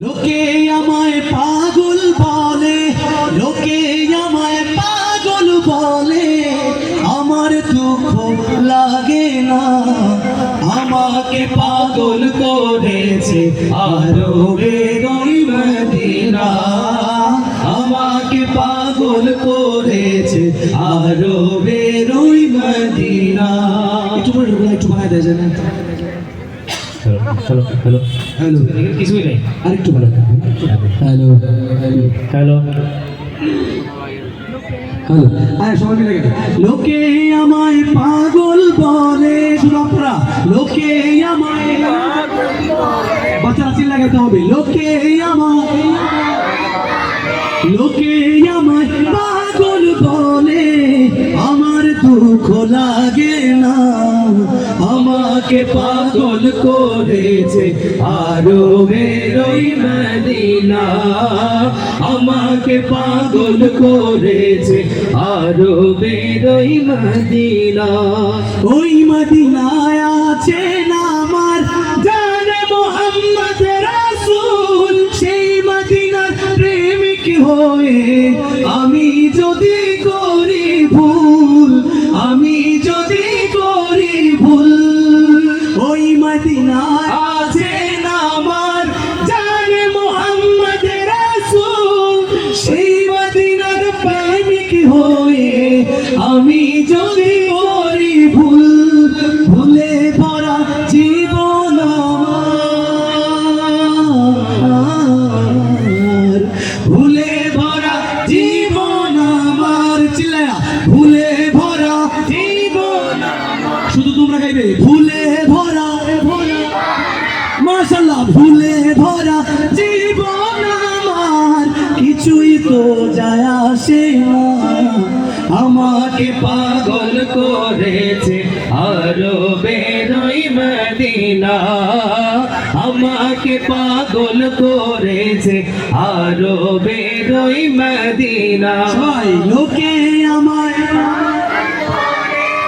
লোকে আমায় পাগল বলে, লোকে আমায় পাগল বলে, আমার দুঃখ লাগে না। আমাকে পাগল করেছে আরবের ওই মদিনা, আমাকে পাগল করেছে আরবের ওই মদিনা। একটু বানায় দেয় জানেন? হ্যালো হ্যালো হ্যালো, কিছুই নেই, আরেকটু ভালো। হ্যালো হ্যালো হ্যালো হ্যালো, আরে সবাই মিলে গেছে। লোকে আমায় পাগল বলে, শুধু আপনারা লোকে আমায়, বাচ্চারা চিল্লা গাইতে হবে। লোকে আমায় পাগল বলে, আমার দুঃখ লাগে না। আমাকে পাগল করেছে আরবের ওই মদিনা, আমাকে পাগল করেছে আরবের ওই মদিনা। ওই মদিনায় আছে না আমার জানে মোহাম্মদ রাসূল, সেই মদিনার প্রেমিক হয়ে আমি যদি করি ভুল, আমি যদি করি ভুল, ওই মদিনায় আছে না আমার জানে মোহাম্মদ রাসূল, সেই মদিনার প্রেমিক হয়ে আমি যদি করি ভুল, ভুলে ভরা জীবন আমার, ভুলে ভরা জীবন আমার, চিল্লায়া ভুলে ভরা জীবন আমার। শুধু তোমরা গাইবে ভুলে ভরা, মাশাআল্লাহ, ভুলে ভরা জীবন আমার, কিছুই তো যায় আসে না। আমাকে পাগল করেছে আরবের ওই মদিনা, আমাকে পাগল করেছে আরবের ওই মদিনা। সবাই লোকে আমায়,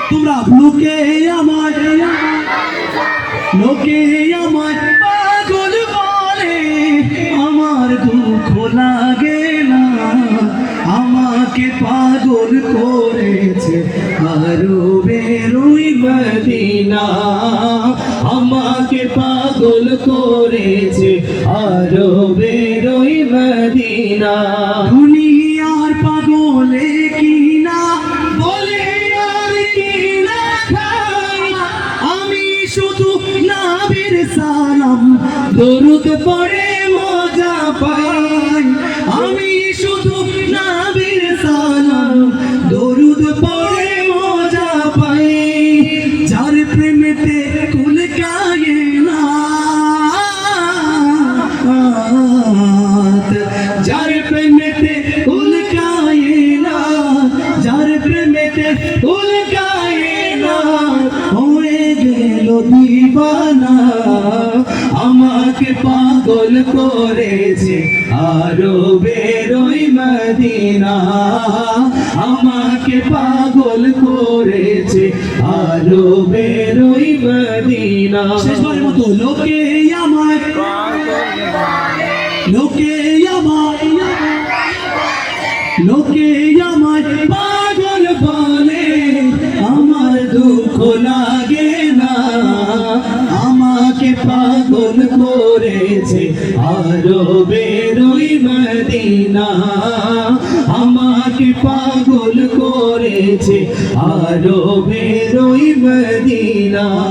তোমরা লোকে আমায়, লোকে আমায় পাগল বলে, আমার দুঃখ লাগে না। আমাকে পাগল করেছে আরবের ওই মদিনা, আমাকে পাগল করেছে আরবের ওই মদিনা। দুনিয়ার পাগলে কিনা বলে আর কিনা খাই, আমি শুধু নবীর সালাম দরুদ পড়ে মজা পাই, আমি শুধু নবীর সালাম দরুদ পড়ে মজা পাই। যার প্রেমেতে কুল কায়নাত, যার প্রেমেতে কুল কায়নাত, যার প্রেমেতে কুল কায়নাত হয়ে গেল দিবানা। আমাকে পাগল করেছে আরবের ওই মদিনা, আমাকে পাগল করেছে আরবের ওই মদিনা। শেষবারের মতো লোকে আমায়, লোকে আমায়, লোকে আমায় পাগল বলে, আমার দুঃখ লাগে না। আমাকে পাগল করেছে আরবের ওই মদিনা, আমাকে পাগল করেছে আরবের ওই মদিনা।